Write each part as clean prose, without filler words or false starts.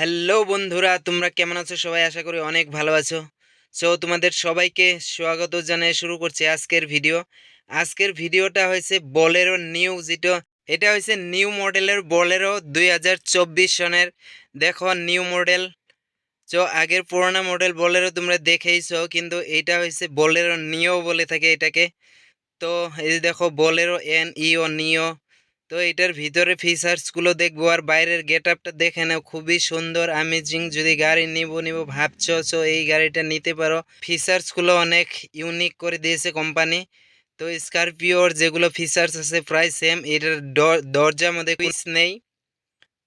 Hello বন্ধুরা, তোমরা কেমন আছো? সবাই আশা করি অনেক ভালো আছো। সো তোমাদের সবাইকে স্বাগত জানিয়ে শুরু করছি আজকের ভিডিও। আজকের ভিডিওটা হয়েছে বোলেরো নিউ, যেটা এটা হয়েছে নিউ মডেলের বোলেরো 2024 সনের। দেখো নিউ মডেল। আগের পুরোনো মডেল বোলেরো তোমরা দেখেইছো, কিন্তু এইটা হয়েছে বোলেরো নিও বলে থাকে এটাকে। তো এই যে দেখো বোলেরো NEO নিও। তো এটার ভিতরে ফিচার্সগুলো দেখবো আর বাইরের গেট আপটা দেখে নাও, খুবই সুন্দর অ্যামেজিং। যদি গাড়ি নিব ভাবছো, এই গাড়িটা নিতে পারো। ফিচার্সগুলো অনেক ইউনিক করে দিয়েছে কোম্পানি। তো স্করপিওর যেগুলো ফিচার্স আছে প্রায় সেম। এটার দরজার মধ্যে সুইচ নেই।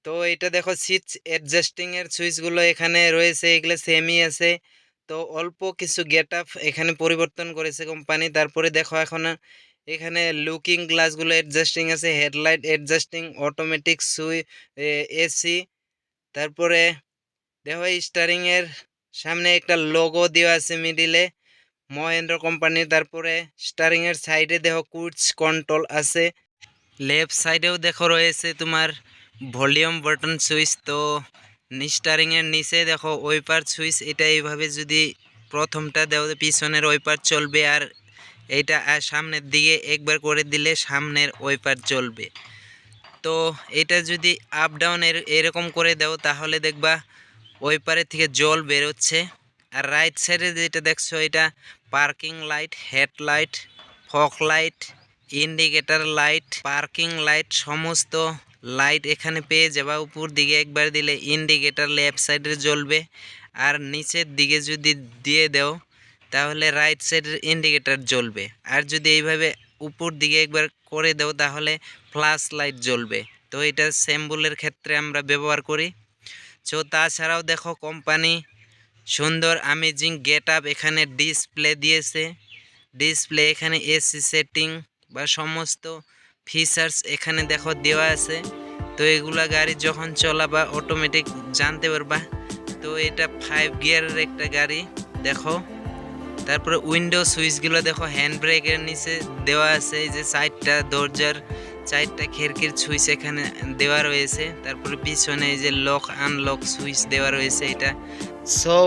তো এটা দেখো সিট অ্যাডজাস্টিং এর সুইচগুলো এখানে রয়েছে, এগুলো সেমই আছে। তো অল্প কিছু গেট আপ এখানে পরিবর্তন করেছে কোম্পানি। তারপরে দেখো এখন এখানে লুকিং গ্লাসগুলো অ্যাডজাস্টিং আছে, হেডলাইট অ্যাডজাস্টিং, অটোমেটিক AC। তারপরে দেখো স্টারিং এর সামনে একটা লোগো দেওয়া আছে মিডিলে, মহেন্দ্র কোম্পানির। তারপরে স্টারিং এর সাইডে দেখো কুইজ কন্ট্রোল আছে। লেফট সাইডেও দেখো রয়েছে তোমার ভলিউম বাটন সুইচ। তো স্টারিং এর নিচে দেখো ওয়াইপার সুইচ। এটা এইভাবে যদি প্রথমটা দেও পিছনের ওয়াইপার চলবে, আর এইটা সামনের দিকে একবার করে দিলে সামনের ওয়াইপার চলবে। তো এটা যদি আপ ডাউন এরকম করে দাও তাহলে দেখবা ওয়াইপারের থেকে জল বেরোচ্ছে। আর রাইট সাইডে যেটা দেখছো এটা parking light, headlight, fog light, indicator light, parking light, সমস্ত লাইট এখানে পেয়ে যাবা। উপর দিকে একবার দিলে ইন্ডিকেটর লেফট সাইডে জ্বলবে, আর নিচের দিকে যদি দিয়ে দাও তাহলে রাইট সাইডের ইন্ডিকেটর জ্বলবে। আর যদি এইভাবে উপর দিকে একবার করে দাও তাহলে ফ্ল্যাশ লাইট জ্বলবে। তো এটা সিম্বলের ক্ষেত্রে আমরা ব্যবহার করি। তাছাড়াও দেখো কোম্পানি সুন্দর অ্যামেজিং গেট আপ এখানে ডিসপ্লে দিয়েছে। ডিসপ্লে এখানে AC সেটিং বা সমস্ত ফিচার্স এখানে দেখো দেওয়া আছে। তো এগুলা গাড়ি যখন চলাবা অটোমেটিক জানতে পারবা। তো এটা 5 গিয়ারের একটা গাড়ি দেখো। তারপরে উইন্ডো সুইচগুলো দেখো হ্যান্ড ব্রেকের নিচে দেওয়া আছে। এই যে চারটা দরজার চারটা খিড়কির সুইচ এখানে দেওয়া রয়েছে। তারপরে পিছনে এই যে লক আনলক সুইচ দেওয়া রয়েছে এটা।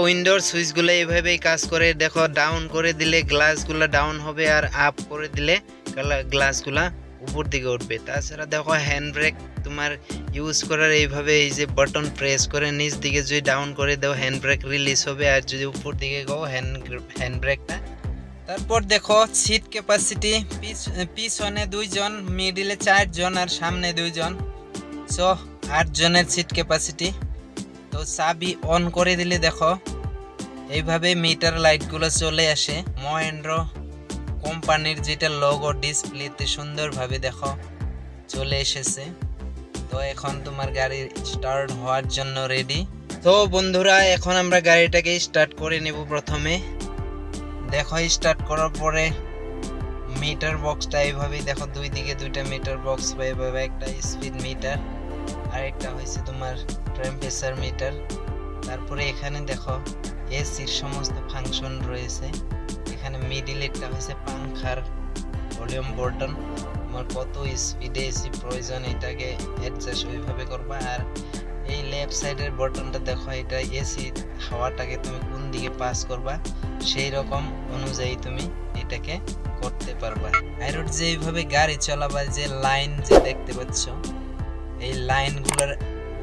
উইন্ডোর সুইচগুলো এইভাবেই কাজ করে। দেখো ডাউন করে দিলে গ্লাসগুলো ডাউন হবে, আর আপ করে দিলে গ্লাসগুলা উপর দিকে উঠবে। তাছাড়া দেখো হ্যান্ড ব্রেক তোমার ইউজ করার এইভাবে এই যে বাটন প্রেস করে নিচ দিকে যদি ডাউন করে দাও হ্যান্ড ব্রেক রিলিজ হবে, আর যদি উপর দিকে গো হ্যান্ড ব্রেকটা। তারপর দেখো সিট ক্যাপাসিটি, পিছনে 2 জন, মিডিলে 4 জন, আর সামনে 2 জন। 8 জনের সিট ক্যাপাসিটি। তো চাবি অন করে দিলে দেখো এইভাবে মিটার লাইটগুলো চলে আসে। মহেন্দ্র কোম্পানির যেটা লোগো ডিসপ্লেতে সুন্দরভাবে দেখো চলে এসেছে। তো এখন তোমার গাড়ি স্টার্ট হওয়ার জন্য রেডি। তো বন্ধুরা এখন আমরা গাড়িটাকে স্টার্ট করে নেব। প্রথমে দেখো স্টার্ট করার পরে মিটার বক্সটা এইভাবেই দেখো, দুই দিকে দুইটা মিটার বক্স বা এভাবে একটা স্পিড মিটার আর একটা হয়েছে তোমার টেম্পারেচার মিটার। তারপরে এখানে দেখো এসির সমস্ত ফাংশন রয়েছে। এখানে মিডিলেরটা হয়েছে পাংখার ভলিউম বাটন, তোমার কত স্পিডে এসি প্রয়োজন এটাকে অ্যাডজাস্ট ওইভাবে করবা। আর এই লেফট সাইডের বাটনটা দেখো, এটা এসি হাওয়াটাকে তুমি কোন দিকে পাস করবা সেই রকম অনুযায়ী তুমি এটাকে করতে পারবা। আর যেইভাবে গাড়ি চলাবা, যে লাইন যে দেখতে পাচ্ছ এই লাইনগুলোর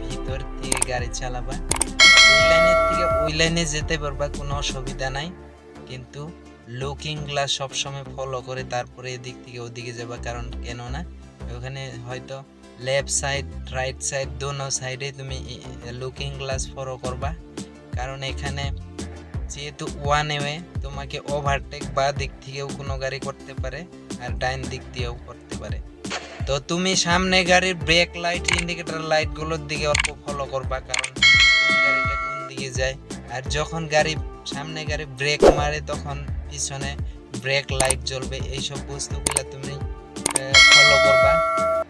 ভিতর দিয়ে গাড়ি চালাবা, ওই লাইনের থেকে ওই লাইনে যেতে পারবা, কোনো অসুবিধা নাই। কিন্তু লুকিং গ্লাস সবসময় ফলো করে তারপরে এদিক থেকে ওদিকে যাবা, কারণ কেননা ওখানে হয়তো লেফট সাইড রাইট সাইড দোনো সাইডে তুমি লুকিং গ্লাস ফলো করবা। কারণ এখানে যেহেতু ওয়ান ওয়ে তোমাকে ওভারটেক বা দিক থেকেও কোনো গাড়ি করতে পারে, আর ডাইন দিক দিয়েও করতে পারে। তো তুমি সামনে গাড়ির ব্রেক লাইট ইন্ডিকেটর লাইটগুলোর দিকে অল্প ফলো করবা, কারণ গাড়িটা কোন দিকে যায়। আর যখন সামনে গাড়ি ব্রেক মারে তখন পিছনে ব্রেক লাইট জ্বলবে। এইসব বস্তুগুলো তুমি ফলো করবা।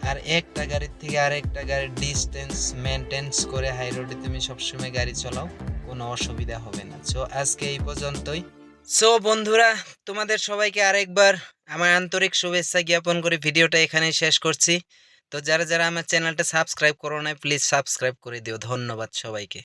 আর একটা গাড়ির থেকে আরেকটা গাড়ির ডিস্টেন্স মেনটেন্স করে হাই রোডে তুমি সবসময় গাড়ি চালাও, কোনো অসুবিধা হবে না। আজকে এই পর্যন্তই। বন্ধুরা, তোমাদের সবাইকে আরেকবার আমার আন্তরিক শুভেচ্ছা জ্ঞাপন করে ভিডিওটা এখানে শেষ করছি। তো যারা যারা আমার চ্যানেলটা সাবস্ক্রাইব করো না, প্লিজ সাবস্ক্রাইব করে দিও। ধন্যবাদ সবাইকে।